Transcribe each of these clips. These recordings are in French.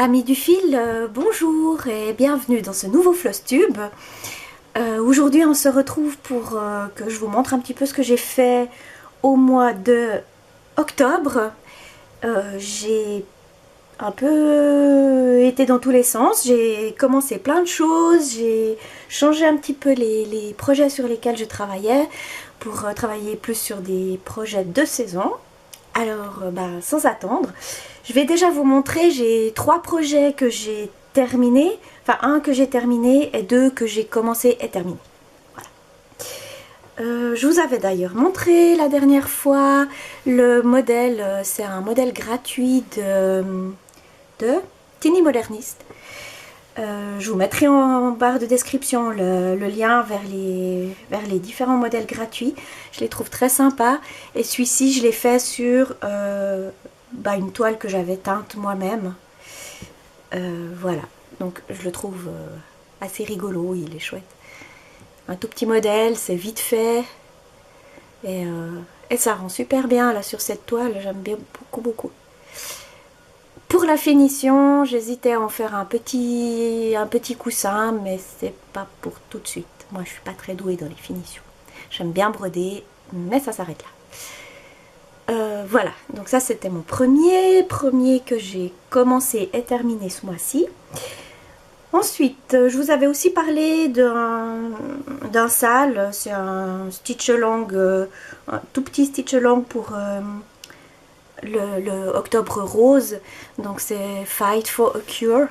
Amis du fil, bonjour et bienvenue dans ce nouveau Flosstube. Aujourd'hui on se retrouve pour que je vous montre un petit peu ce que j'ai fait au mois de octobre. J'ai un peu été dans tous les sens, j'ai commencé plein de choses, j'ai changé un petit peu les projets sur lesquels je travaillais pour travailler plus sur des projets de saison. Alors, sans attendre, je vais déjà vous montrer, j'ai 3 projets que j'ai terminés, enfin un que j'ai terminé et 2 que j'ai commencé et terminé. Voilà. Je vous avais d'ailleurs montré la dernière fois le modèle, c'est un modèle gratuit de Tiny Modernist. Je vous mettrai en barre de description le lien vers les différents modèles gratuits. Je les trouve très sympas. Et celui-ci, je l'ai fait sur une toile que j'avais teinte moi-même. Voilà. Donc, je le trouve assez rigolo. Il est chouette. Un tout petit modèle, c'est vite fait. Et ça rend super bien là sur cette toile. J'aime bien beaucoup. Pour la finition, j'hésitais à en faire un petit coussin, mais c'est pas pour tout de suite. Moi, je suis pas très douée dans les finitions. J'aime bien broder, mais ça s'arrête là. Voilà, donc ça c'était mon premier que j'ai commencé et terminé ce mois-ci. Ensuite, je vous avais aussi parlé d'un sale, c'est un stitch along, un tout petit stitch along pour le octobre rose, donc c'est Fight for a Cure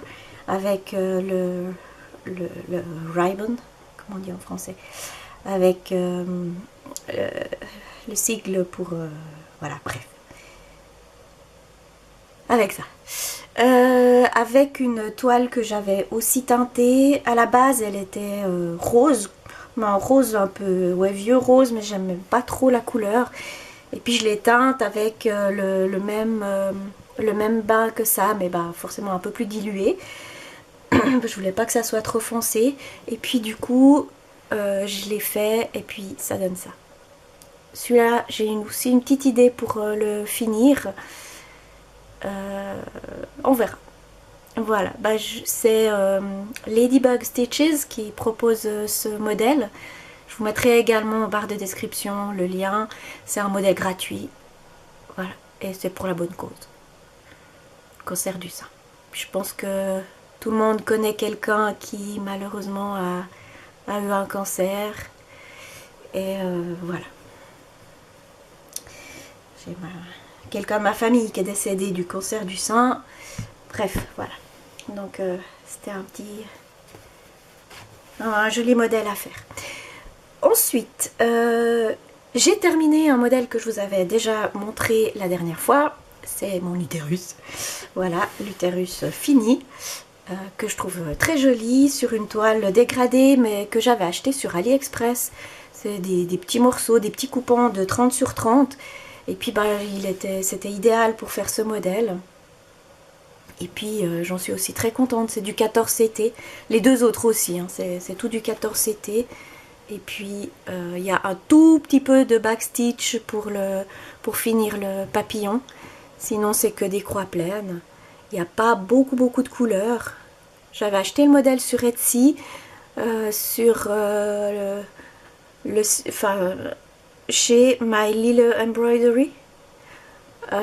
avec le ribbon, comment on dit en français, avec le sigle pour voilà, bref, avec ça, avec une toile que j'avais aussi teintée. À la base elle était rose, mais un rose un peu vieux rose, mais j'aime pas trop la couleur. Et puis je l'ai teinte avec le même bas que ça, mais forcément un peu plus dilué. Je voulais pas que ça soit trop foncé. Et puis du coup, je l'ai fait et puis ça donne ça. Celui-là, j'ai aussi une petite idée pour le finir. On verra. Voilà, c'est Ladybug Stitches qui propose ce modèle. Je vous mettrai également en barre de description le lien. C'est un modèle gratuit. Voilà. Et c'est pour la bonne cause. Cancer du sein. Je pense que tout le monde connaît quelqu'un qui malheureusement a eu un cancer. Et voilà. J'ai quelqu'un de ma famille qui est décédé du cancer du sein. Bref, voilà. Donc c'était un joli modèle à faire. Ensuite, j'ai terminé un modèle que je vous avais déjà montré la dernière fois. C'est mon utérus. Voilà, l'utérus fini, que je trouve très joli sur une toile dégradée, mais que j'avais acheté sur AliExpress. C'est des petits morceaux, des petits coupons de 30 sur 30. Et puis c'était idéal pour faire ce modèle. Et puis j'en suis aussi très contente. C'est du 14 CT. Les deux autres aussi, hein, c'est tout du 14 CT. Et puis il y a un tout petit peu de backstitch pour finir le papillon. Sinon c'est que des croix pleines. Il n'y a pas beaucoup de couleurs. J'avais acheté le modèle sur Etsy, chez My Little Embroidery.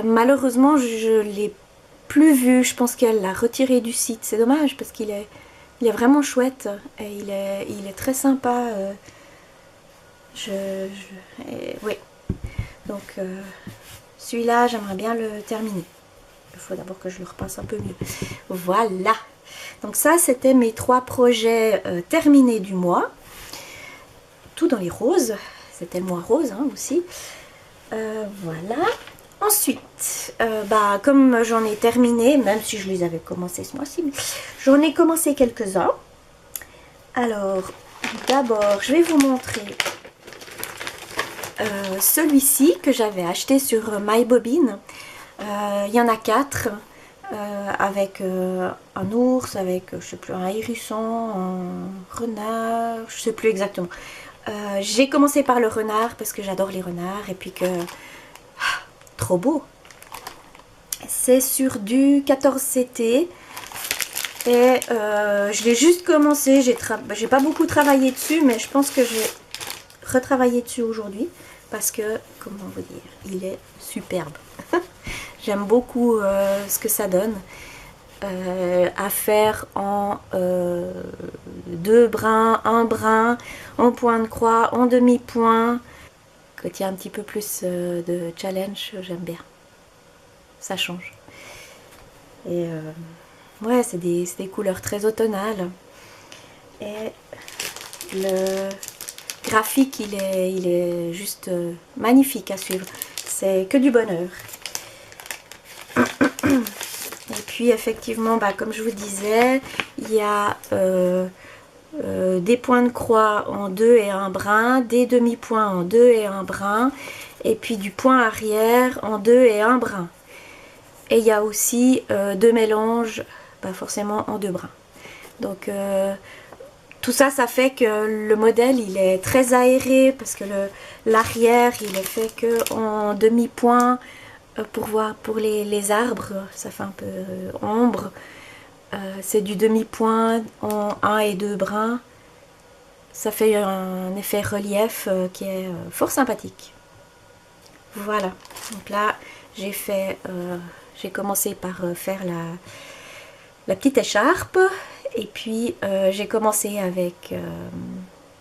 Malheureusement je l'ai plus vu. Je pense qu'elle l'a retiré du site. C'est dommage parce qu'il est vraiment chouette et il est très sympa. Oui, donc celui-là j'aimerais bien le terminer. Il faut d'abord que je le repasse un peu mieux. Voilà, donc ça c'était mes 3 projets terminés du mois, tout dans les roses. C'était le mois rose hein, aussi. Voilà. Ensuite, comme j'en ai terminé, même si je les avais commencés ce mois-ci, j'en ai commencé quelques-uns. Alors d'abord je vais vous montrer celui-ci que j'avais acheté sur MyBobbin. Il y en a 4 avec un ours, avec je sais plus, un hérisson, un renard, je sais plus exactement. J'ai commencé par le renard parce que j'adore les renards et puis que trop beau. C'est sur du 14 CT Et je l'ai juste commencé, j'ai pas beaucoup travaillé dessus, mais je pense que je vais retravailler dessus aujourd'hui. Parce que, comment vous dire, il est superbe. J'aime beaucoup ce que ça donne. À faire en 2 brins, 1 brin, en point de croix, en demi-point. Quand il y a un petit peu plus de challenge, j'aime bien. Ça change. Et ouais, c'est des couleurs très automnales. Et le graphique, il est juste magnifique à suivre. C'est que du bonheur. Et puis effectivement, comme je vous disais, il y a des points de croix en 2 et 1 brin, des demi-points en 2 et 1 brin, et puis du point arrière en 2 et 1 brin. Et il y a aussi 2 mélanges, pas forcément en 2 brins. Donc tout ça, ça fait que le modèle, il est très aéré, parce que l'arrière, il est fait que en demi-point, pour les arbres, ça fait un peu ombre. C'est du demi-point en 1 et 2 brins. Ça fait un effet relief qui est fort sympathique. Voilà. Donc là, j'ai commencé par faire la petite écharpe. Et puis j'ai commencé avec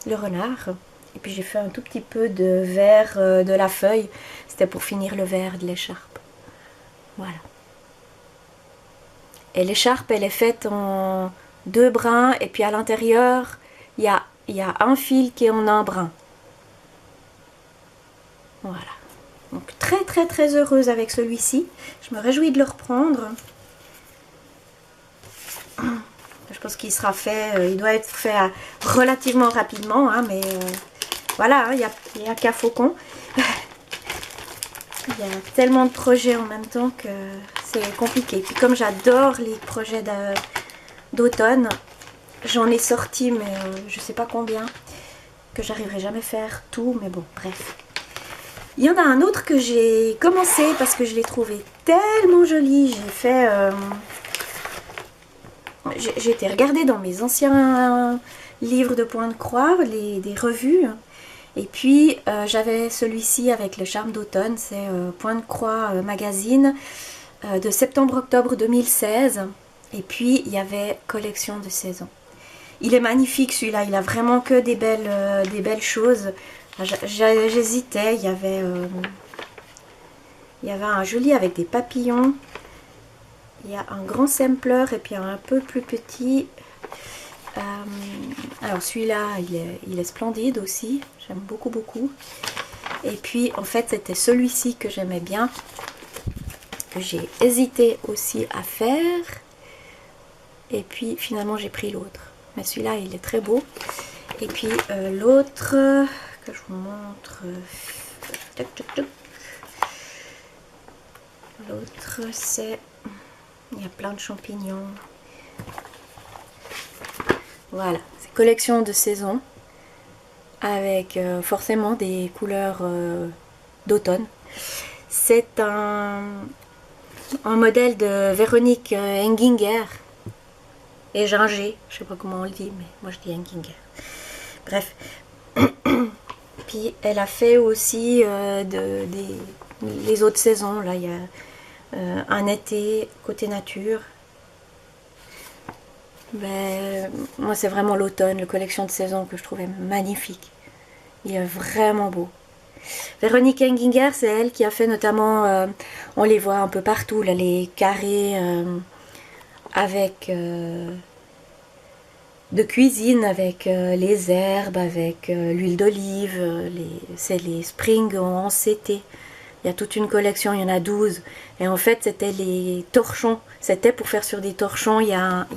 le renard. Et puis j'ai fait un tout petit peu de vert de la feuille. C'était pour finir le vert de l'écharpe. Voilà. Et l'écharpe, elle est faite en 2 brins. Et puis à l'intérieur, il y a un fil qui est en 1 brin. Voilà. Donc très très très heureuse avec celui-ci. Je me réjouis de le reprendre. Je pense qu'il sera fait, il doit être fait relativement rapidement, hein, mais voilà, il n'y a qu'à Faucon. Il y a tellement de projets en même temps que c'est compliqué. Puis comme j'adore les projets d'automne, j'en ai sorti, mais je sais pas combien, que j'arriverai jamais à faire tout, mais bon, bref. Il y en a un autre que j'ai commencé parce que je l'ai trouvé tellement joli. J'ai été regarder dans mes anciens livres de point de croix, des revues. Et puis j'avais celui-ci avec le charme d'automne, c'est Point de Croix magazine de septembre-octobre 2016. Et puis il y avait collection de saison. Il est magnifique celui-là, il a vraiment que des belles choses. J'hésitais, il y avait un joli avec des papillons. Il y a un grand sampler et puis un peu plus petit. Alors celui-là, il est splendide aussi. J'aime beaucoup, beaucoup. Et puis, en fait, c'était celui-ci que j'aimais bien. Que j'ai hésité aussi à faire. Et puis, finalement, j'ai pris l'autre. Mais celui-là, il est très beau. Et puis, l'autre que je vous montre. L'autre, c'est... Il y a plein de champignons. Voilà, c'est collection de saison avec forcément des couleurs d'automne. C'est un modèle de Véronique Enginger et Ginger, je sais pas comment on le dit, mais moi je dis Enginger. Bref, puis elle a fait aussi les autres saisons. Là, il y a un été côté nature. Ben, moi c'est vraiment l'automne, la collection de saison que je trouvais magnifique. Il est vraiment beau. Véronique Enginger, c'est elle qui a fait notamment, on les voit un peu partout, là, les carrés avec de cuisine, avec les herbes, avec l'huile d'olive, c'est les Spring en CT. Il y a toute une collection, il y en a 12. Et en fait, c'était les torchons. C'était pour faire sur des torchons. Il y a un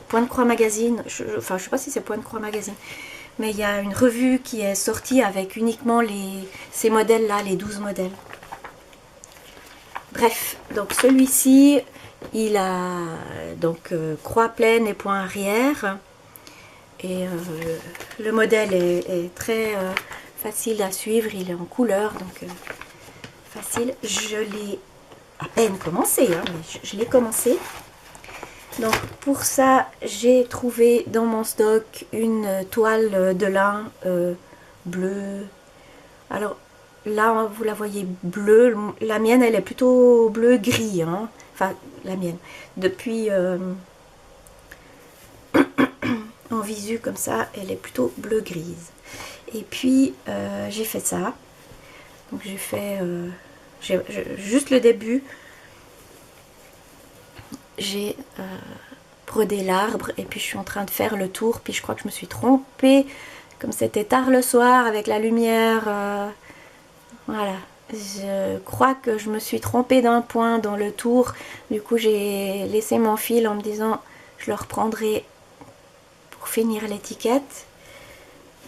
Point de Croix magazine. Enfin, je sais pas si c'est Point de Croix magazine. Mais il y a une revue qui est sortie avec uniquement ces modèles-là, les 12 modèles. Bref, donc celui-ci, il a donc croix pleine et point arrière. Et le modèle est très facile à suivre. Il est en couleur, donc... facile, je l'ai à peine commencé, hein, mais je l'ai commencé. Donc pour ça, j'ai trouvé dans mon stock une toile de lin bleue. Alors là, vous la voyez bleue. La mienne, elle est plutôt bleu-gris. Hein. Enfin, la mienne. Depuis en visu comme ça, elle est plutôt bleu-grise. Et puis, j'ai fait ça. Donc j'ai fait juste le début. J'ai brodé l'arbre et puis je suis en train de faire le tour. Puis je crois que je me suis trompée. Comme c'était tard le soir avec la lumière. Voilà. Je crois que je me suis trompée d'un point dans le tour. Du coup j'ai laissé mon fil en me disant je le reprendrai pour finir l'étiquette.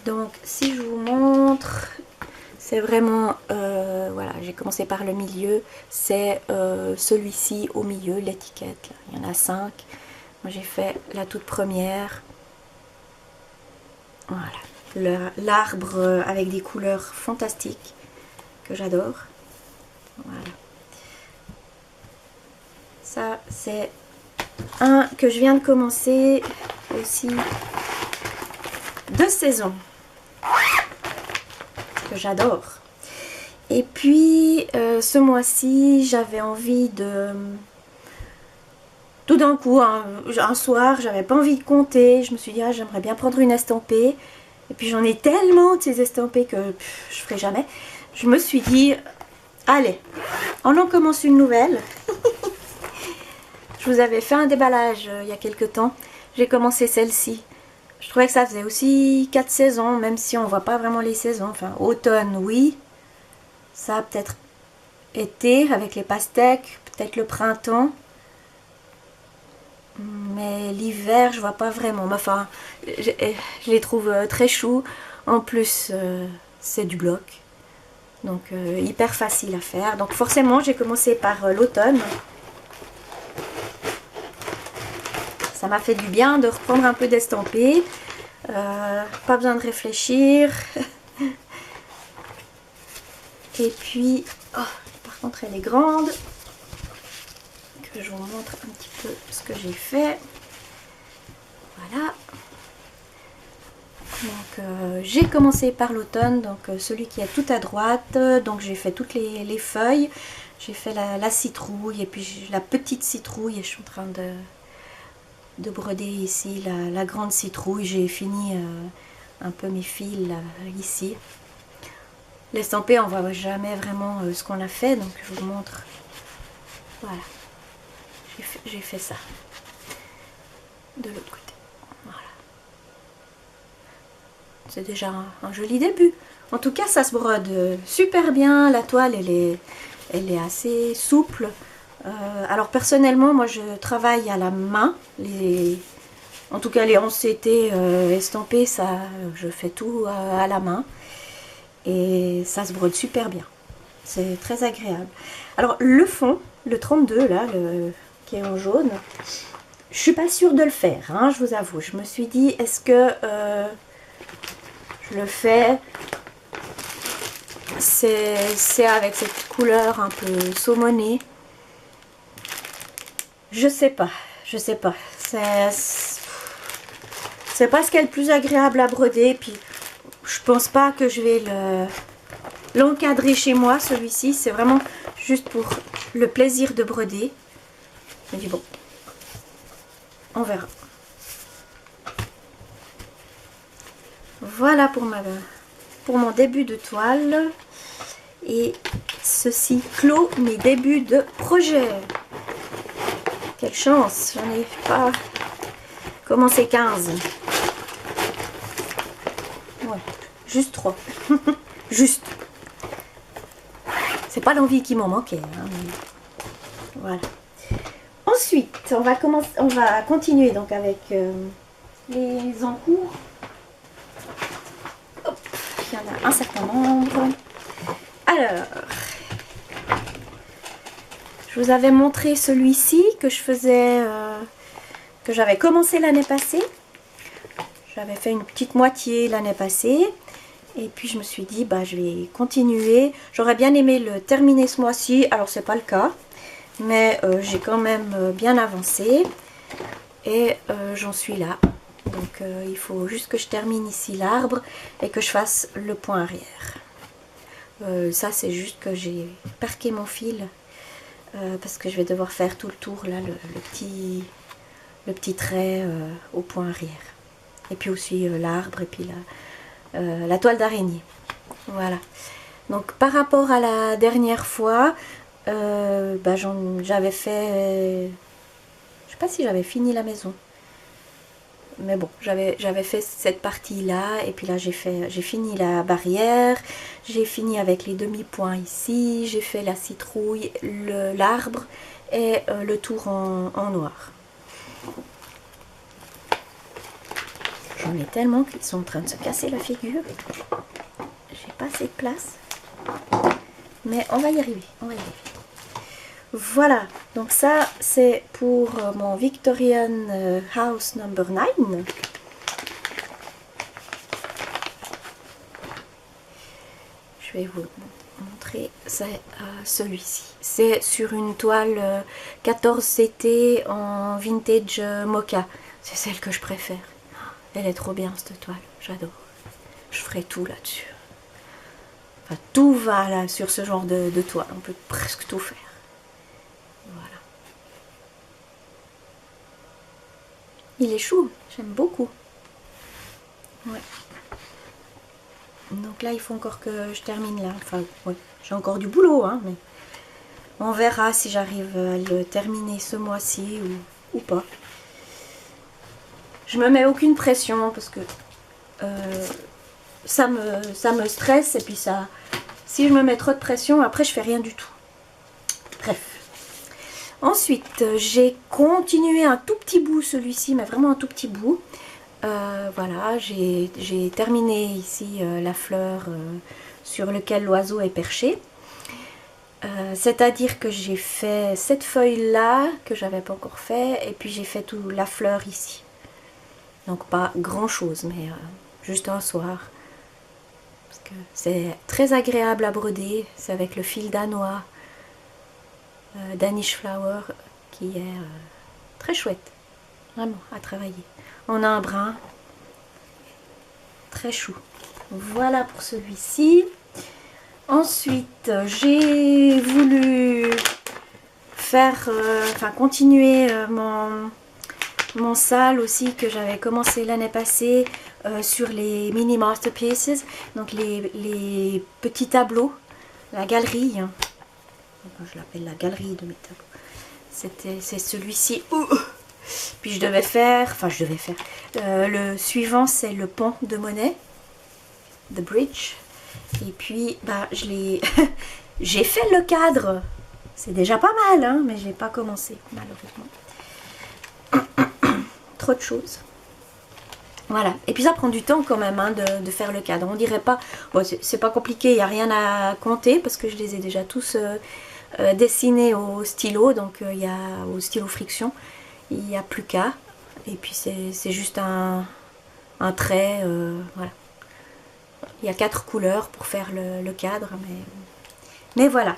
Donc si je vous montre, c'est vraiment, voilà, j'ai commencé par le milieu, c'est celui-ci au milieu, l'étiquette, il y en a 5. Moi j'ai fait la toute première. Voilà, l'arbre avec des couleurs fantastiques que j'adore. Voilà. Ça c'est un que je viens de commencer aussi de saison, que j'adore. Et puis ce mois-ci j'avais envie de... Tout d'un coup, un soir, j'avais pas envie de compter. Je me suis dit, ah, j'aimerais bien prendre une estampée. Et puis j'en ai tellement de ces estampées que je ferai jamais. Je me suis dit, allez, on en commence une nouvelle. Je vous avais fait un déballage il y a quelques temps. J'ai commencé celle-ci. Je trouvais que ça faisait aussi 4 saisons, même si on voit pas vraiment les saisons. Enfin, automne, oui. Ça a peut-être été avec les pastèques, peut-être le printemps. Mais l'hiver, je vois pas vraiment. Enfin, je les trouve très choux. En plus, c'est du bloc. Donc, hyper facile à faire. Donc, forcément, j'ai commencé par l'automne. Ça m'a fait du bien de reprendre un peu d'estampé. Pas besoin de réfléchir. Et puis, oh, par contre, elle est grande. Que je vous montre un petit peu ce que j'ai fait. Voilà. Donc j'ai commencé par l'automne, donc celui qui est tout à droite. Donc j'ai fait toutes les feuilles. J'ai fait la citrouille et puis la petite citrouille. Et je suis en train de broder ici la grande citrouille. J'ai fini un peu mes fils là, ici. L'estampé, on voit jamais vraiment ce qu'on a fait, donc je vous montre. Voilà. J'ai fait ça de l'autre côté. Voilà. C'est déjà un joli début. En tout cas, ça se brode super bien. La toile, elle est assez souple. Alors personnellement, moi je travaille à la main. En tout cas, les 11 CT estampés, ça, je fais tout à la main. Et ça se brode super bien. C'est très agréable. Alors le fond, le 32 là, qui est en jaune, je suis pas sûre de le faire, hein, je vous avoue. Je me suis dit, est-ce que je le fais, c'est avec cette couleur un peu saumonée. Je sais pas, c'est pas ce qui est le plus agréable à broder. Puis je pense pas que je vais l'encadrer chez moi, celui-ci. C'est vraiment juste pour le plaisir de broder. Je me dis bon, on verra. Voilà pour mon début de toile. Et ceci clôt mes débuts de projet. Quelle chance, j'en ai pas commencé 15. Ouais, juste 3. Juste. C'est pas l'envie qui m'en manquait. Hein, mais... Voilà. Ensuite, on va continuer donc avec les encours. Hop, il y en a un certain nombre. Alors, je vous avais montré celui-ci que je faisais, que j'avais commencé l'année passée. J'avais fait une petite moitié l'année passée. Et puis je me suis dit, bah, je vais continuer. J'aurais bien aimé le terminer ce mois-ci. Alors c'est pas le cas. Mais j'ai quand même bien avancé. et j'en suis là. Donc il faut juste que je termine ici l'arbre et que je fasse le point arrière. Ça c'est juste que j'ai parqué mon fil parce que je vais devoir faire tout le tour là, le petit trait au point arrière. Et puis aussi l'arbre et puis la toile d'araignée. Voilà. Donc par rapport à la dernière fois, j'avais fait... je sais pas si j'avais fini la maison. Mais bon, j'avais fait cette partie-là, et puis là j'ai fini la barrière, j'ai fini avec les demi-points ici, j'ai fait la citrouille, l'arbre et le tour en noir. J'en ai tellement qu'ils sont en train de se casser la figure. J'ai pas assez de place. Mais on va y arriver, on va y arriver. Voilà, donc ça c'est pour mon Victorian House number 9. Je vais vous montrer, c'est celui-ci. C'est sur une toile 14 CT en vintage mocha. C'est celle que je préfère. Elle est trop bien cette toile, j'adore. Je ferai tout là-dessus. Enfin, tout va là sur ce genre de toile, on peut presque tout faire. Voilà. Il est chou, j'aime beaucoup. Ouais. Donc là, il faut encore que je termine là. Enfin, ouais, j'ai encore du boulot, hein, mais on verra si j'arrive à le terminer ce mois-ci ou pas. Je me mets aucune pression parce que ça me stresse, et puis ça, si je me mets trop de pression, après je fais rien du tout. Bref. Ensuite, j'ai continué un tout petit bout, celui-ci, mais vraiment un tout petit bout. Voilà, j'ai terminé ici la fleur sur laquelle l'oiseau est perché. C'est-à-dire que j'ai fait cette feuille-là, que j'avais pas encore fait, et puis j'ai fait toute la fleur ici. Donc pas grand-chose, mais juste un soir. Parce que c'est très agréable à broder, c'est avec le fil danois. Danish Flower, qui est très chouette, vraiment à travailler. On a un brin très chou. Voilà pour celui-ci. Ensuite, j'ai voulu faire, continuer mon salle aussi que j'avais commencé l'année passée sur les mini masterpieces, donc les petits tableaux, la galerie. Je l'appelle la galerie de mes tableaux. C'est celui-ci. Puis je devais faire, le suivant c'est le pont de Monet, The Bridge. Et puis j'ai fait le cadre. C'est déjà pas mal, hein, mais j'ai pas commencé malheureusement. Trop de choses. Voilà. Et puis ça prend du temps quand même, hein, de faire le cadre. On dirait pas, bon, c'est pas compliqué, il n'y a rien à compter parce que je les ai déjà tous dessinés au stylo, donc il y a au stylo friction. Il n'y a plus qu'à. Et puis c'est juste un trait. Voilà. Il y a 4 couleurs pour faire le cadre. Mais voilà.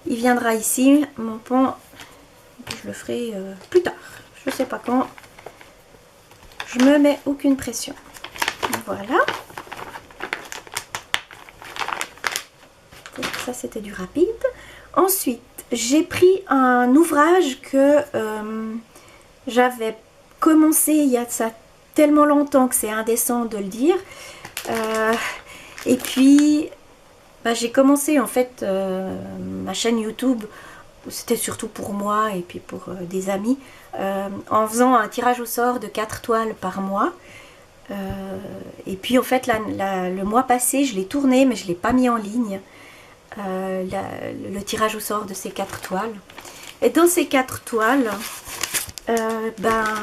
Il viendra ici, mon pont. Je le ferai plus tard. Je ne sais pas quand. Je me mets aucune pression. Voilà. Donc ça c'était du rapide. Ensuite, j'ai pris un ouvrage que j'avais commencé il y a de ça tellement longtemps que c'est indécent de le dire. Et puis, j'ai commencé en fait ma chaîne YouTube, c'était surtout pour moi et puis pour des amis, en faisant un tirage au sort de 4 toiles par mois. Et puis en fait, le mois passé, je l'ai tourné, mais je ne l'ai pas mis en ligne. Le tirage au sort de ces 4 toiles. Et dans ces 4 toiles,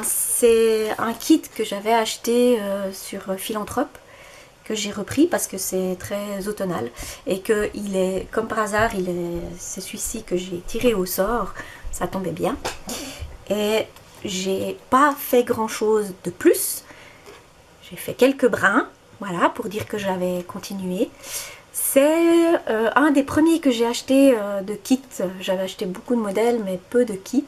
c'est un kit que j'avais acheté sur Philanthrope, que j'ai repris parce que c'est très automnal et que il est, comme par hasard, c'est celui-ci que j'ai tiré au sort, ça tombait bien. Et j'ai pas fait grand chose de plus, j'ai fait quelques brins, voilà, pour dire que j'avais continué. C'est un des premiers que j'ai acheté de kits. J'avais acheté beaucoup de modèles mais peu de kits.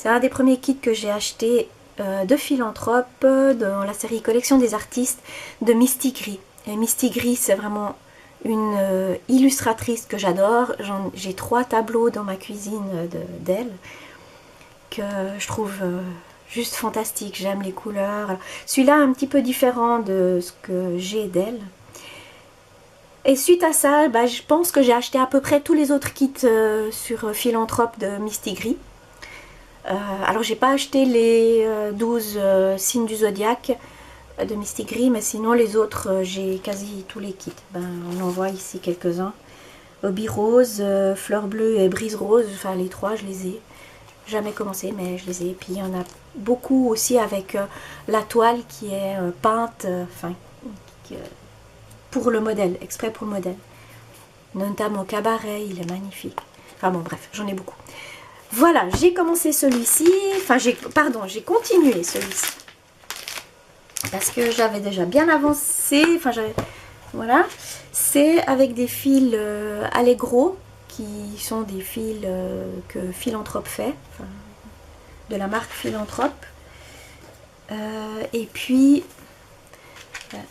C'est un des premiers kits que j'ai acheté de Philanthrope dans la série Collection des artistes de Misty Gris. Et Misty Gris, c'est vraiment une illustratrice que j'adore. J'ai 3 tableaux dans ma cuisine d'elle que je trouve juste fantastique. J'aime les couleurs. Celui-là un petit peu différent de ce que j'ai d'elle. Et suite à ça, bah, je pense que j'ai acheté à peu près tous les autres kits sur Philanthrope de Misty Gris. Alors j'ai pas acheté les 12 signes du zodiaque de Misty Gris, mais sinon les autres j'ai quasi tous les kits. Ben, on en voit ici quelques-uns. Hobby Rose, Fleur Bleue et Brise Rose, enfin les 3 je les ai jamais commencé, mais je les ai. Et puis il y en a beaucoup aussi avec la toile qui est peinte, pour le modèle, exprès pour le modèle. Notamment Cabaret, il est magnifique. Enfin bon bref, j'en ai beaucoup. Voilà, j'ai commencé celui-ci, j'ai continué celui-ci. Parce que j'avais déjà bien avancé, voilà. C'est avec des fils Allegro, qui sont des fils que Philanthrope fait, de la marque Philanthrope. Et puis,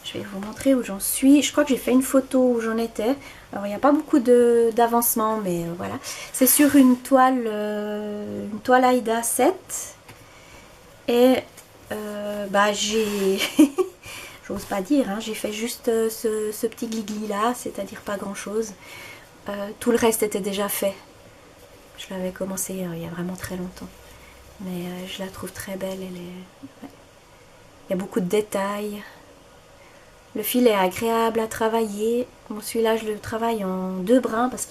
je vais vous montrer où j'en suis. Je crois que j'ai fait une photo où j'en étais. Alors il n'y a pas beaucoup d'avancement, mais voilà. C'est sur une toile Aida 7. Et j'ai... J'ose pas dire, hein, j'ai fait juste ce petit gligli là, c'est-à-dire pas grand chose. Tout le reste était déjà fait. Je l'avais commencé il y a vraiment très longtemps. Mais je la trouve très belle. Ouais. Il y a beaucoup de détails. Le fil est agréable à travailler. Bon, celui-là, je le travaille en 2 brins parce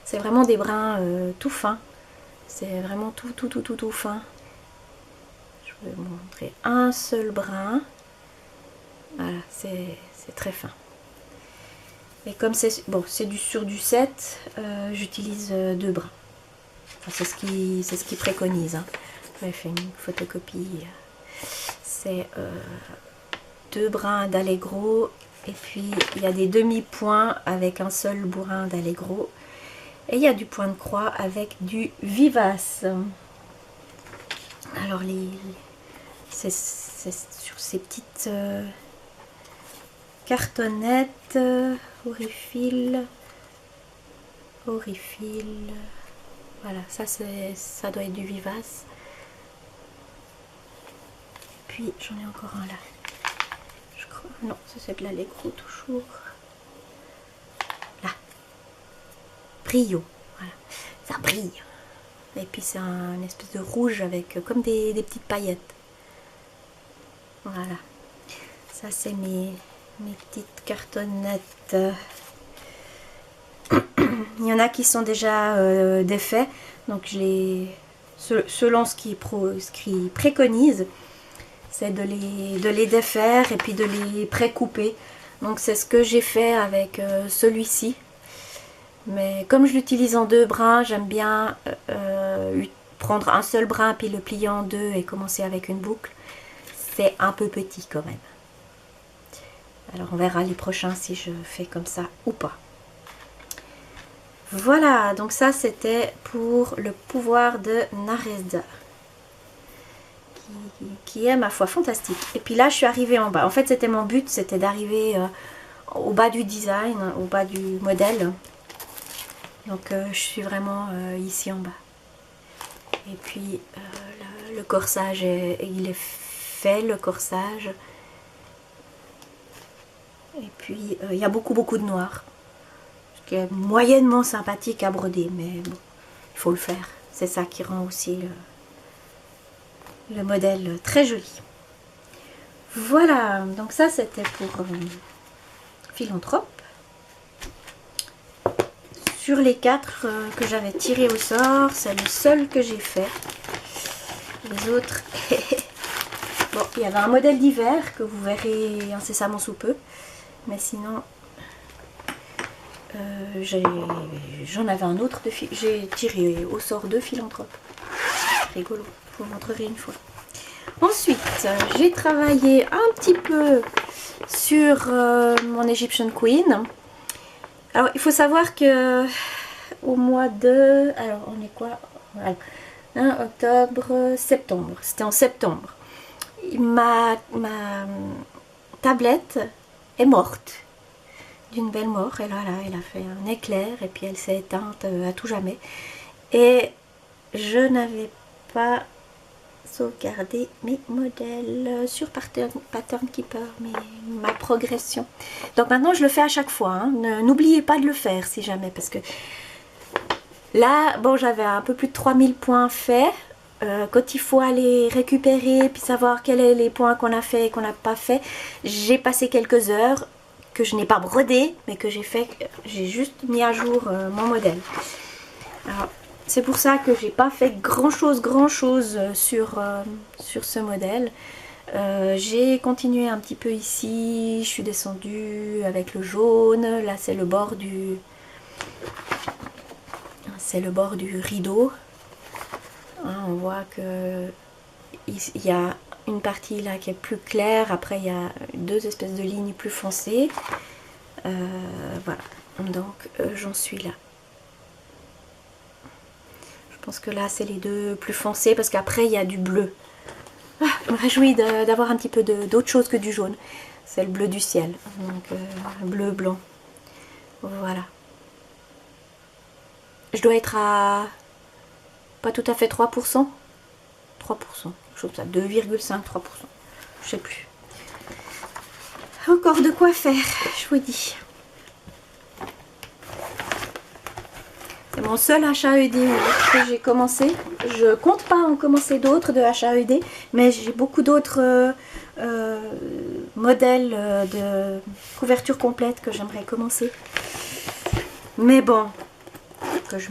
c'est vraiment des brins tout fins. C'est vraiment tout fin. Je vais vous montrer un seul brin. Voilà, c'est très fin. Et comme c'est sur du 7, j'utilise 2 brins. Enfin, c'est ce qui préconise. Hein. J'avais fait une photocopie. C'est 2 brins d'Allegro, et puis il y a des demi-points avec un seul brin d'Allegro, et il y a du point de croix avec du Vivace. Alors c'est sur ces petites cartonnettes Aurifil, voilà, ça doit être du Vivace. Puis j'en ai encore un là. Non, ça c'est de l'Allegro toujours. Là. Brio. Voilà. Ça brille. Et puis c'est un espèce de rouge avec comme des petites paillettes. Voilà. Ça c'est mes petites cartonnettes. Il y en a qui sont déjà défaits. Donc selon ce qui préconise, c'est de les défaire et puis de les pré-couper. Donc c'est ce que j'ai fait avec celui-ci. Mais comme je l'utilise en 2 brins, j'aime bien prendre un seul brin puis le plier en 2 et commencer avec une boucle. C'est un peu petit quand même. Alors on verra les prochains si je fais comme ça ou pas. Voilà, donc ça c'était pour le pouvoir de Nareza. Qui est ma foi fantastique. Et puis là je suis arrivée en bas. En fait c'était mon but, c'était d'arriver au bas du design, au bas du modèle. Donc je suis vraiment ici en bas. Et puis le corsage, il est fait, le corsage. Et puis il y a beaucoup de noir. Ce qui est moyennement sympathique à broder, mais bon, il faut le faire. C'est ça qui rend aussi le modèle très joli. Voilà, donc ça c'était pour Philanthrope. Sur les 4 que j'avais tirés au sort, c'est le seul que j'ai fait. Les autres, bon, il y avait un modèle d'hiver que vous verrez incessamment sous peu, mais sinon j'en avais un autre de j'ai tiré au sort 2 Philanthrope. Rigolo, je vous montrerai une fois. Ensuite, j'ai travaillé un petit peu sur mon Egyptian Queen. Alors, il faut savoir que au mois de... Alors, on est quoi? Voilà. hein, octobre, septembre. C'était en septembre. Ma tablette est morte. D'une belle mort. Et là, elle a fait un éclair et puis elle s'est éteinte à tout jamais. Et je n'avais pas sauvegardé mes modèles sur Pattern Keeper, ma progression. Donc maintenant je le fais à chaque fois. Hein. N'oubliez pas de le faire si jamais, parce que là, bon, j'avais un peu plus de 3000 points faits. Quand il faut aller récupérer puis savoir quels sont les points qu'on a fait et qu'on n'a pas fait, j'ai passé quelques heures que je n'ai pas brodé, mais que j'ai juste mis à jour mon modèle. Alors, c'est pour ça que j'ai pas fait grand chose sur ce modèle. J'ai continué un petit peu ici, je suis descendue avec le jaune. Là c'est le bord du rideau. Hein, on voit que il y a une partie là qui est plus claire, après il y a deux espèces de lignes plus foncées. Voilà, donc j'en suis là. Je pense que là c'est les deux plus foncés parce qu'après il y a du bleu. Ah, je me réjouis d'avoir un petit peu d'autre chose que du jaune. C'est le bleu du ciel, donc bleu blanc. Voilà. Je dois être à pas tout à fait 3%. 3%, quelque chose comme ça, 2,5-3%. Je sais plus. Encore de quoi faire, je vous dis. C'est mon seul HAED que j'ai commencé. Je compte pas en commencer d'autres de HAED, mais j'ai beaucoup d'autres modèles de couverture complète que j'aimerais commencer. Mais bon, que je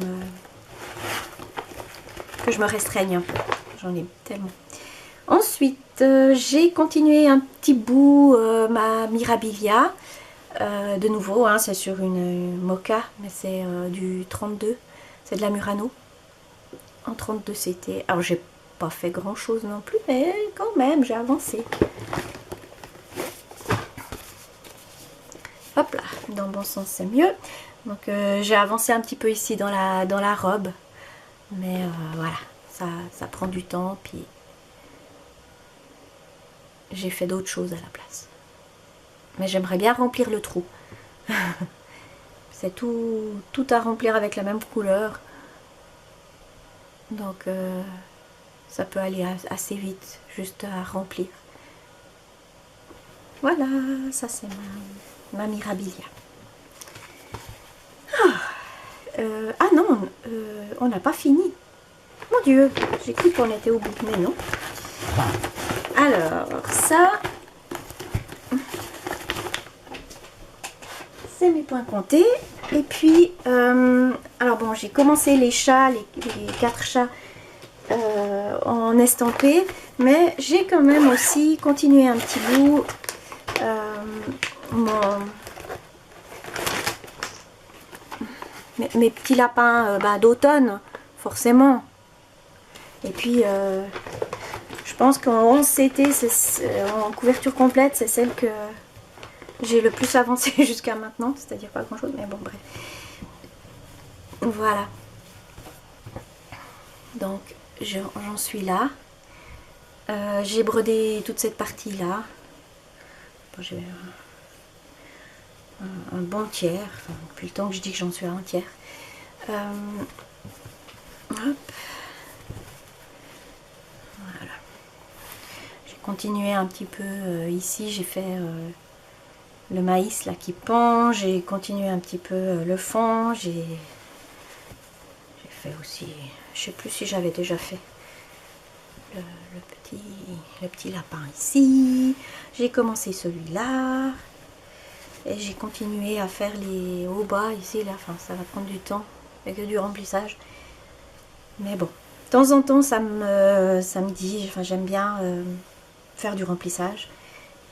me restreigne un peu. J'en ai tellement. Ensuite, j'ai continué un petit bout ma Mirabilia. De nouveau, hein, c'est sur une Mocha, mais c'est du 32. C'est de la Murano. En 32 CT. Alors, j'ai pas fait grand chose non plus, mais quand même, j'ai avancé. Hop là, dans le bon sens, c'est mieux. Donc, j'ai avancé un petit peu ici dans la robe. Mais voilà, ça prend du temps, puis j'ai fait d'autres choses à la place. Mais j'aimerais bien remplir le trou. C'est tout à remplir avec la même couleur. Donc ça peut aller assez vite, juste à remplir. Voilà, ça c'est ma Mirabilia. Ah non, on n'a pas fini. Mon Dieu, j'ai cru qu'on était au bout, mais non. Alors, ça, c'est mes points comptés. Et puis, alors bon, j'ai commencé les chats, les 4 chats en estampé, mais j'ai quand même aussi continué un petit bout mes petits lapins d'automne, forcément. Et puis, je pense qu'en 11 CT, en couverture complète, c'est celle que j'ai le plus avancé jusqu'à maintenant, c'est-à-dire pas grand-chose, mais bon, bref. Voilà. Donc, j'en suis là. J'ai brodé toute cette partie-là. Bon, j'ai un bon tiers. Enfin, depuis le temps que je dis que j'en suis à un tiers. Hop. Voilà. J'ai continué un petit peu ici. J'ai fait le maïs là qui pend. J'ai continué un petit peu le fond. J'ai fait aussi, je sais plus si j'avais déjà fait le petit lapin ici. J'ai commencé celui-là et j'ai continué à faire les hauts bas ici là. Enfin, ça va prendre du temps avec du remplissage, mais bon, de temps en temps ça me dit, enfin j'aime bien faire du remplissage,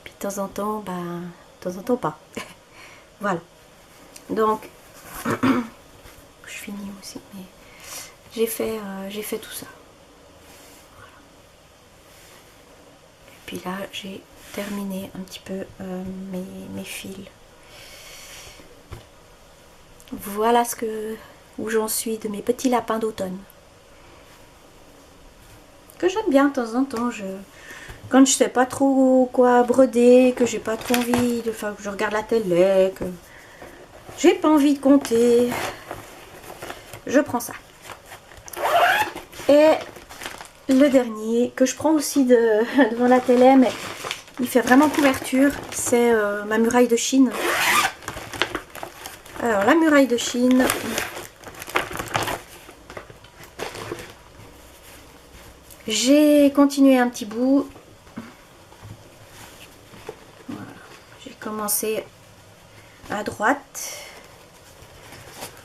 puis de temps en temps pas. Voilà, donc je finis aussi, mais j'ai fait tout ça. Voilà. Et puis là, j'ai terminé un petit peu mes fils. Voilà où j'en suis de mes petits lapins d'automne. que j'aime bien de temps en temps. Quand je sais pas trop quoi broder, que j'ai pas trop envie de faire, que je regarde la télé, que j'ai pas envie de compter, je prends ça. Et le dernier que je prends aussi devant la télé, mais il fait vraiment couverture, c'est ma muraille de Chine. Alors la muraille de Chine, j'ai continué un petit bout. Voilà. J'ai commencé à droite,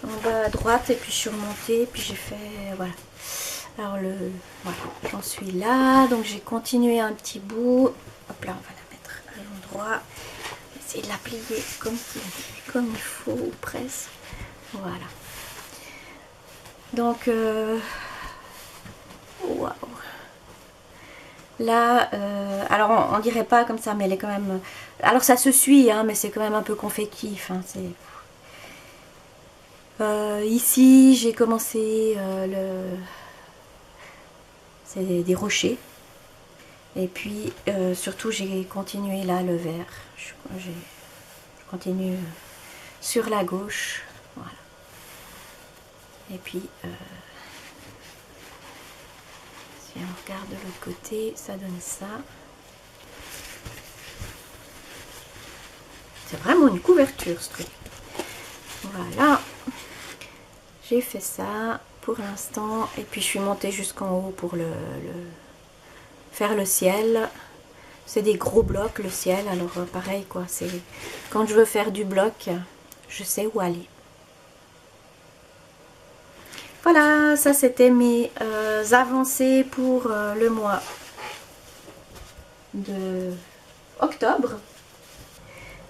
en bas à droite, et puis je suis remontée, puis j'ai fait, voilà. Alors voilà, j'en suis là, donc j'ai continué un petit bout. Hop là, on va la mettre à l'endroit. Essayer de la plier comme il faut, ou presque. Voilà. Donc, waouh. Là, alors on dirait pas comme ça, mais elle est quand même. Alors ça se suit, hein, mais c'est quand même un peu confectif. Hein, ici, j'ai commencé c'est des rochers. Et puis surtout j'ai continué là le vert. Je continue sur la gauche. Voilà. Et puis si on regarde de l'autre côté, ça donne ça. C'est vraiment une couverture ce truc. Voilà. J'ai fait ça pour l'instant. Et puis je suis montée jusqu'en haut pour faire le ciel. C'est des gros blocs le ciel, alors pareil quoi, c'est quand je veux faire du bloc, je sais où aller. Voilà, ça c'était mes avancées pour le mois de octobre.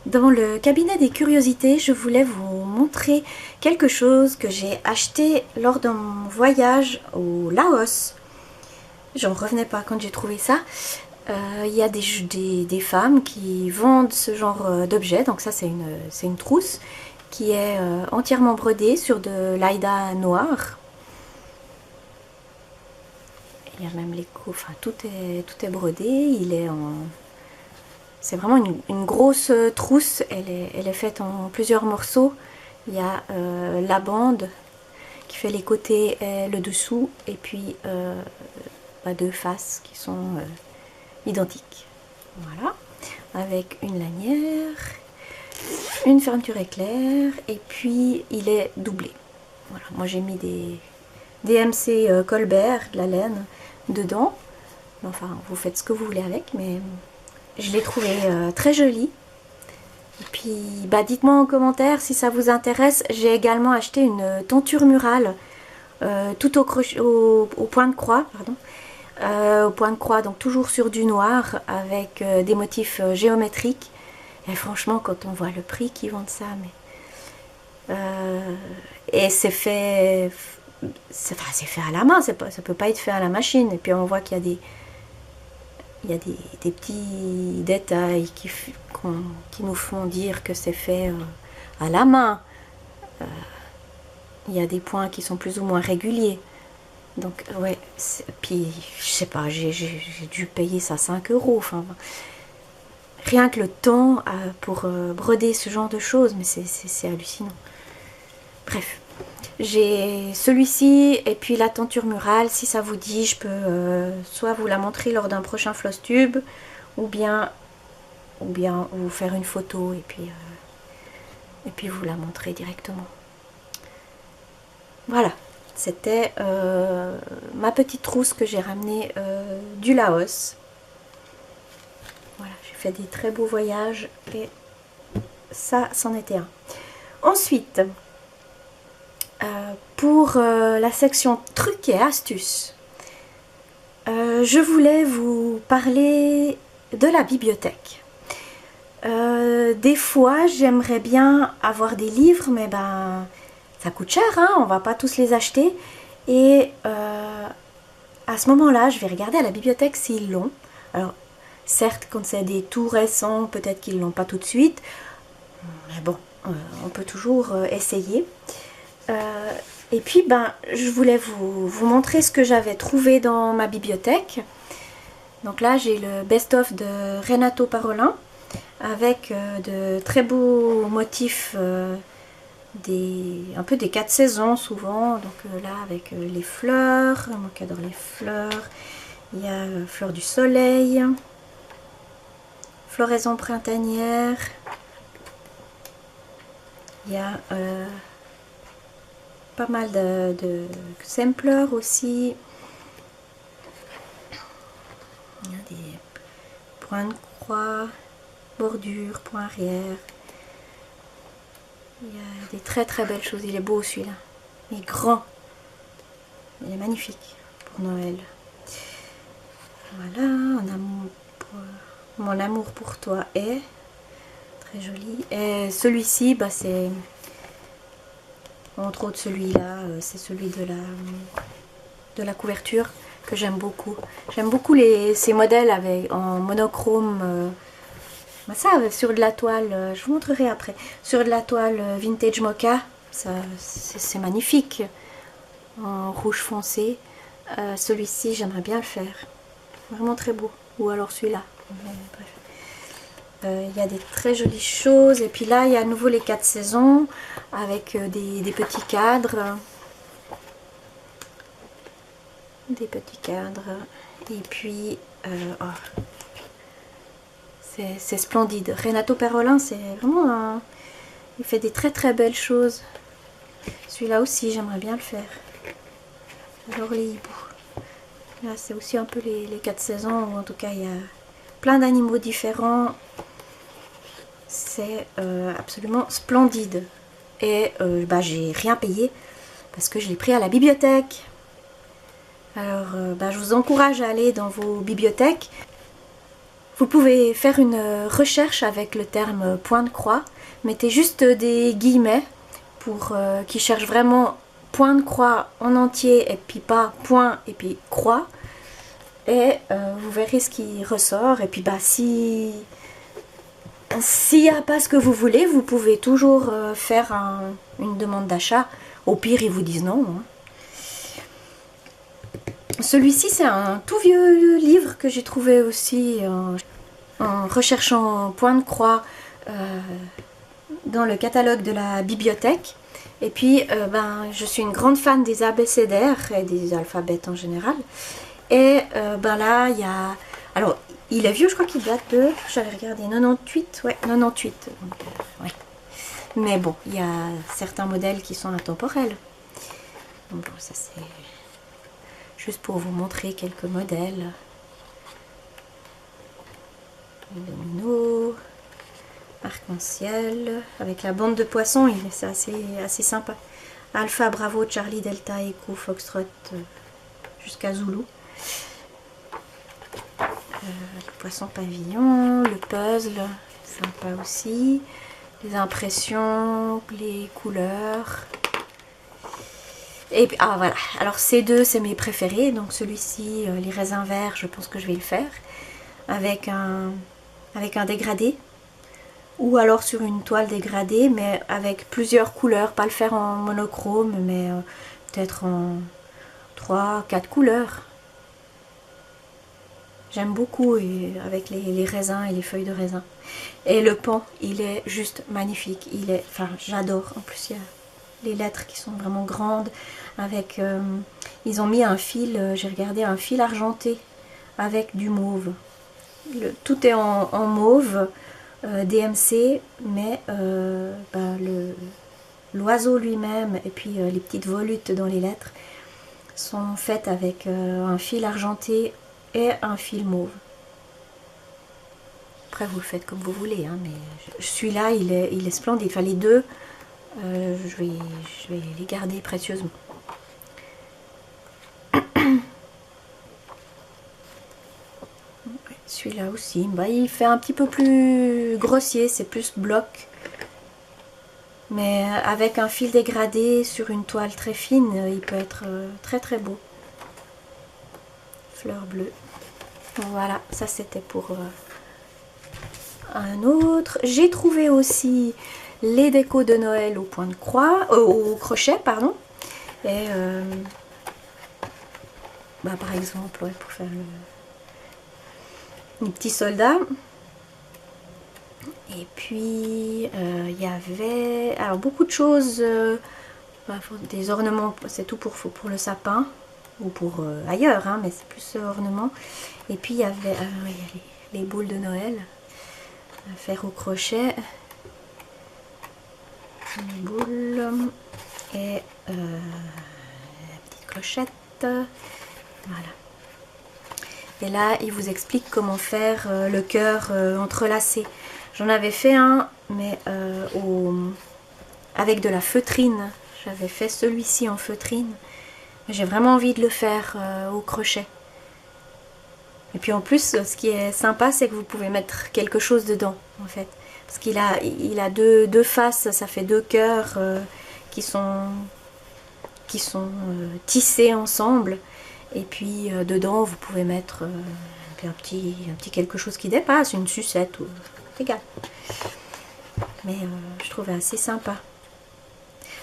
Dans le cabinet des curiosités, je voulais vous montrer quelque chose que j'ai acheté lors d'un voyage au Laos. J'en revenais pas quand j'ai trouvé ça. Il y a des femmes qui vendent ce genre d'objets. Donc ça c'est une trousse qui est entièrement brodée sur de l'aïda noir. Il y a même l'écho, enfin tout est brodé. C'est vraiment une grosse trousse. Elle est faite en plusieurs morceaux. Il y a la bande qui fait les côtés et le dessous, et puis deux faces qui sont identiques. Voilà, avec une lanière, une fermeture éclair, et puis il est doublé. Voilà, moi j'ai mis des MC Colbert, de la laine, dedans. Enfin, vous faites ce que vous voulez avec, mais je l'ai trouvé très joli. Et puis, dites-moi en commentaire si ça vous intéresse. J'ai également acheté une tenture murale tout au point de croix, pardon. Au point de croix, donc toujours sur du noir avec des motifs géométriques. Et franchement, quand on voit le prix qu'ils vendent ça, mais et c'est fait à la main, ça peut pas être fait à la machine. Et puis on voit qu'il y a des petits détails qui nous font dire que c'est fait à la main. Il y a des points qui sont plus ou moins réguliers. Donc ouais, puis je sais pas, j'ai dû payer ça 5 €. Enfin, rien que le temps pour broder ce genre de choses, mais c'est hallucinant. Bref, j'ai celui-ci et puis la tenture murale. Si ça vous dit, je peux soit vous la montrer lors d'un prochain Flosstube, ou bien vous faire une photo et puis vous la montrer directement. Voilà. C'était ma petite trousse que j'ai ramenée du Laos. Voilà, j'ai fait des très beaux voyages et ça, c'en était un. Ensuite, pour la section trucs et astuces, je voulais vous parler de la bibliothèque. Des fois, j'aimerais bien avoir des livres, mais ça coûte cher, hein, on va pas tous les acheter. Et à ce moment-là, je vais regarder à la bibliothèque s'ils l'ont. Alors, certes, quand c'est des tout récents, peut-être qu'ils l'ont pas tout de suite. Mais bon, on peut toujours essayer. Et puis je voulais vous montrer ce que j'avais trouvé dans ma bibliothèque. Donc là j'ai le best-of de Renato Parolin avec de très beaux motifs, un peu des 4 saisons souvent. Donc là avec les fleurs, moi qui adore les fleurs. Il y a fleurs du soleil, floraison printanière. Il y a pas mal de samplers aussi. Il y a des points de croix, bordure, point arrière. Il y a des très très belles choses. Il est beau celui-là. Il est grand. Il est magnifique pour Noël. Voilà, mon amour pour toi est très joli. Et celui-ci, c'est entre autres celui-là, c'est celui de la couverture que j'aime beaucoup. J'aime beaucoup ces modèles en monochrome. Ça, sur de la toile, je vous montrerai après. Sur de la toile vintage mocha, c'est magnifique. En rouge foncé. Celui-ci, j'aimerais bien le faire. Vraiment très beau. Ou alors celui-là. Bref. Il y a des très jolies choses. Et puis là, il y a à nouveau les 4 saisons avec des petits cadres. Des petits cadres. Et puis, c'est splendide. Renato Parolin, c'est vraiment il fait des très très belles choses. Celui-là aussi, j'aimerais bien le faire. Alors les hiboux. Là, c'est aussi un peu les 4 saisons, ou en tout cas, il y a plein d'animaux différents. C'est absolument splendide. Et j'ai rien payé parce que je l'ai pris à la bibliothèque. Alors, je vous encourage à aller dans vos bibliothèques. Vous pouvez faire une recherche avec le terme point de croix. Mettez juste des guillemets pour qui cherchent vraiment point de croix en entier et puis pas point et puis croix. Et vous verrez ce qui ressort. Et puis s'il n'y a pas ce que vous voulez, vous pouvez toujours faire une demande d'achat. Au pire, ils vous disent non. Hein. Celui-ci, c'est un tout vieux livre que j'ai trouvé aussi en recherchant point de croix dans le catalogue de la bibliothèque. Et puis, je suis une grande fan des abécédaires et des alphabets en général. Et là, il y a... Alors, il est vieux, je crois qu'il date de... J'avais regardé, 98, ouais, 98. Donc, ouais. Mais bon, il y a certains modèles qui sont intemporels. Donc, bon, ça c'est... Juste pour vous montrer quelques modèles. Domino, arc-en-ciel, avec la bande de poissons, c'est assez sympa. Alpha, Bravo, Charlie, Delta, Echo, Foxtrot, jusqu'à Zulu. Le poisson pavillon, le puzzle, sympa aussi. Les impressions, les couleurs. Et puis, voilà, alors ces deux, c'est mes préférés. Donc celui-ci, les raisins verts, je pense que je vais le faire. Avec un dégradé. Ou alors sur une toile dégradée, mais avec plusieurs couleurs. Pas le faire en monochrome, mais peut-être en 3-4 couleurs. J'aime beaucoup avec les raisins et les feuilles de raisin. Et le pan, il est juste magnifique. J'adore. En plus, il y a les lettres qui sont vraiment grandes. Avec, ils ont mis un fil, j'ai regardé, un fil argenté avec du mauve. Tout est en mauve, DMC, mais l'oiseau lui-même et puis les petites volutes dans les lettres sont faites avec un fil argenté et un fil mauve. Après vous le faites comme vous voulez, hein, mais celui-là il est splendide. Enfin les deux, je vais les garder précieusement. Celui-là aussi, il fait un petit peu plus grossier, c'est plus bloc. Mais avec un fil dégradé sur une toile très fine, il peut être très très beau. Fleur bleue. Voilà, ça c'était pour un autre. J'ai trouvé aussi les décos de Noël au point de croix, au crochet, pardon. Et par exemple, pour faire les petits soldats. Et puis il y avait alors beaucoup de choses, des ornements, c'est tout pour le sapin ou pour ailleurs, hein, mais c'est plus ornement. Et puis il y avait les boules de Noël à faire au crochet, les boules et la petite clochette, voilà. Et là il vous explique comment faire le cœur entrelacé. J'en avais fait un, mais avec de la feutrine. J'avais fait celui-ci en feutrine. J'ai vraiment envie de le faire au crochet. Et puis en plus, ce qui est sympa, c'est que vous pouvez mettre quelque chose dedans, en fait. Parce qu'il a deux faces, ça fait deux cœurs qui sont tissés ensemble. Et puis dedans, vous pouvez mettre un petit quelque chose qui dépasse, une sucette ou égal. Mais je trouvais assez sympa.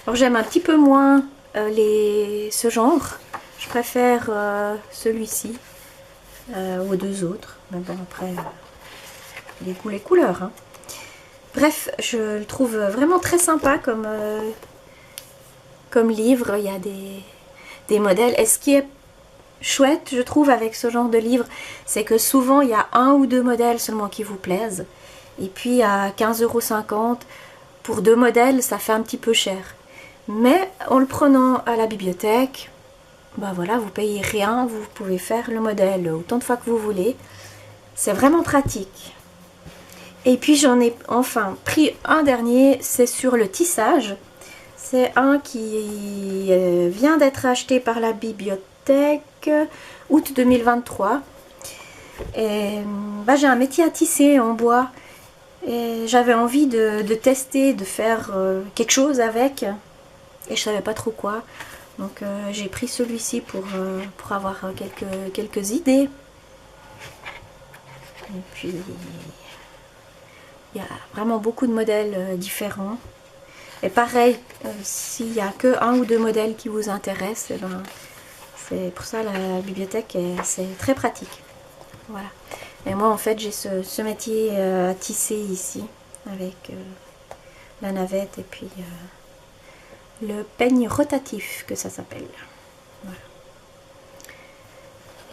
Alors j'aime un petit peu moins ce genre. Je préfère celui-ci aux deux autres. Mais bon, après, les goûts, les couleurs. Hein. Bref, je le trouve vraiment très sympa comme livre. Il y a des modèles. Et ce qui est chouette, je trouve, avec ce genre de livre, c'est que souvent, il y a un ou deux modèles seulement qui vous plaisent. Et puis, à 15,50 €, pour deux modèles, ça fait un petit peu cher. Mais en le prenant à la bibliothèque, voilà, vous payez rien, vous pouvez faire le modèle autant de fois que vous voulez. C'est vraiment pratique. Et puis j'en ai enfin pris un dernier, c'est sur le tissage. C'est un qui vient d'être acheté par la bibliothèque août 2023. Et j'ai un métier à tisser en bois. Et j'avais envie de tester, de faire quelque chose avec. Et je savais pas trop quoi. Donc j'ai pris celui-ci pour avoir quelques idées. Et puis il y a vraiment beaucoup de modèles différents. Et pareil, s'il n'y a que un ou deux modèles qui vous intéressent, c'est pour ça la bibliothèque c'est très pratique. Voilà. Et moi en fait j'ai ce métier à tisser ici avec la navette et puis le peigne rotatif que ça s'appelle. Voilà.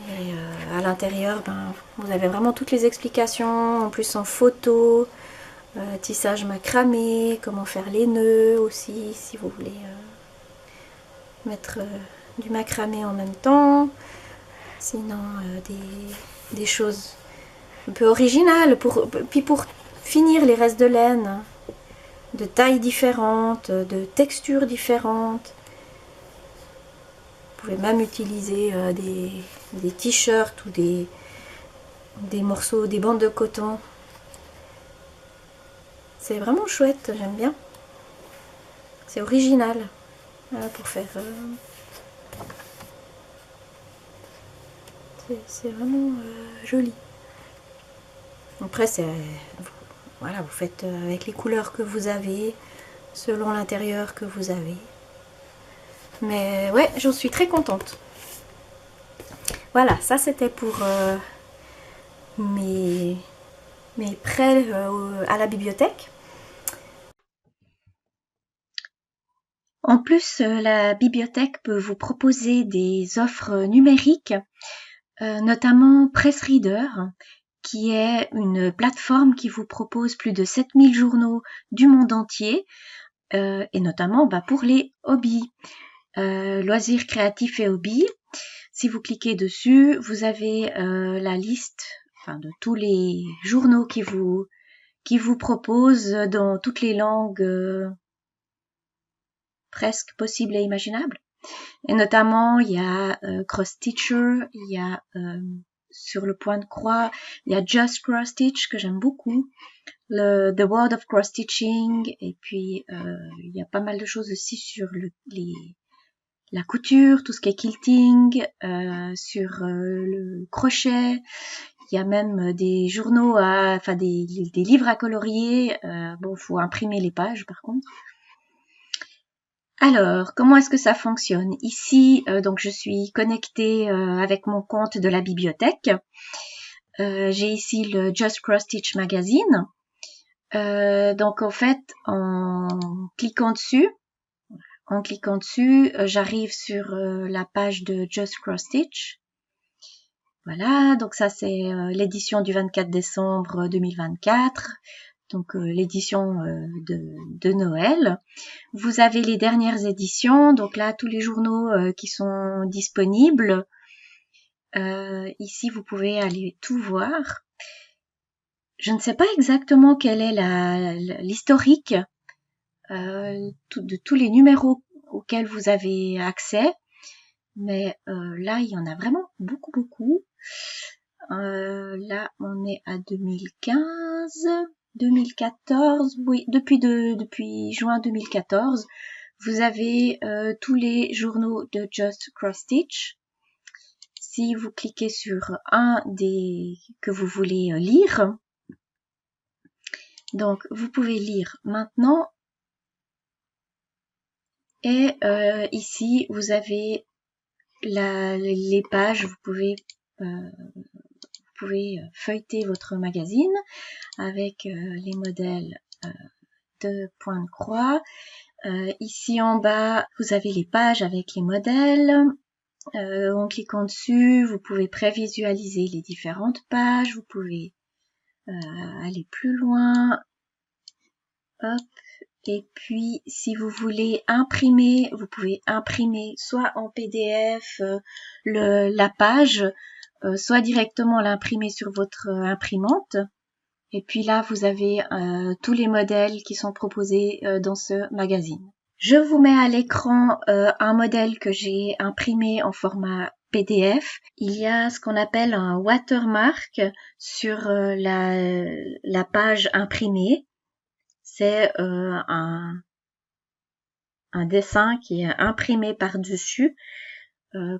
Et à l'intérieur, vous avez vraiment toutes les explications, en plus en photo, tissage macramé, comment faire les nœuds aussi, si vous voulez mettre du macramé en même temps. Sinon, des choses un peu originales, puis pour finir les restes de laine, de tailles différentes, de textures différentes. Vous pouvez même utiliser des t-shirts ou des morceaux, des bandes de coton. C'est vraiment chouette, j'aime bien. C'est original pour faire. C'est vraiment joli. Après, voilà, vous faites avec les couleurs que vous avez, selon l'intérieur que vous avez. Mais ouais, j'en suis très contente. Voilà, ça c'était pour mes prêts à la bibliothèque. En plus, la bibliothèque peut vous proposer des offres numériques, notamment Pressreader, qui est une plateforme qui vous propose plus de 7000 journaux du monde entier, et notamment pour les hobbies, loisirs créatifs et hobbies. Si vous cliquez dessus, vous avez la liste de tous les journaux qui vous proposent dans toutes les langues presque possibles et imaginables. Et notamment, il y a Cross Stitcher, il y a sur le point de croix, il y a Just Cross Stitch que j'aime beaucoup, The World of Cross Stitching, et puis il y a pas mal de choses aussi sur la couture, tout ce qui est quilting, sur le crochet. Il y a même des journaux, des livres à colorier. Faut imprimer les pages par contre. Alors, comment est-ce que ça fonctionne? Ici, donc je suis connectée avec mon compte de la bibliothèque. J'ai ici le Just Cross Stitch Magazine. Donc en fait, en cliquant dessus, j'arrive sur la page de Just Cross Stitch. Voilà, donc ça c'est l'édition du 24 décembre 2024. Donc l'édition de Noël. Vous avez les dernières éditions, donc là tous les journaux qui sont disponibles. Ici vous pouvez aller tout voir. Je ne sais pas exactement quel est l'historique de tous les numéros auxquels vous avez accès, mais là il y en a vraiment beaucoup. Là on est à 2015. 2014, oui, depuis juin 2014, vous avez tous les journaux de Just Cross Stitch. Si vous cliquez sur un des que vous voulez lire, donc vous pouvez lire maintenant. Et ici vous avez les pages. Vous pouvez feuilleter votre magazine avec les modèles de point de croix. Ici en bas, vous avez les pages avec les modèles. En cliquant dessus, vous pouvez prévisualiser les différentes pages. Vous pouvez aller plus loin. Hop. Et puis, si vous voulez imprimer, vous pouvez imprimer soit en PDF la page, soit directement l'imprimer sur votre imprimante. Et puis là, vous avez tous les modèles qui sont proposés dans ce magazine. Je vous mets à l'écran un modèle que j'ai imprimé en format PDF. Il y a ce qu'on appelle un watermark sur la page imprimée. C'est un dessin qui est imprimé par-dessus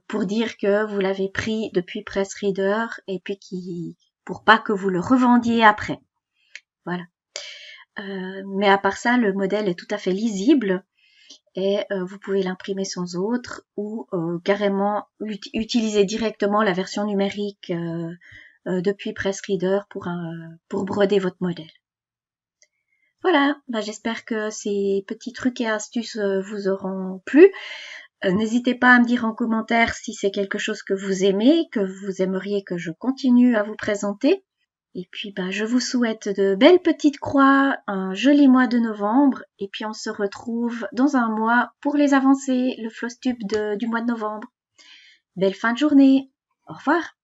pour dire que vous l'avez pris depuis Pressreader et puis pour pas que vous le revendiez après. Voilà. Mais à part ça, le modèle est tout à fait lisible et vous pouvez l'imprimer sans autre ou carrément utiliser directement la version numérique depuis Pressreader pour broder votre modèle. Voilà, j'espère que ces petits trucs et astuces vous auront plu. N'hésitez pas à me dire en commentaire si c'est quelque chose que vous aimez, que vous aimeriez que je continue à vous présenter. Et puis je vous souhaite de belles petites croix, un joli mois de novembre, et puis on se retrouve dans un mois pour les avancées, le Flosstube du mois de novembre. Belle fin de journée, au revoir.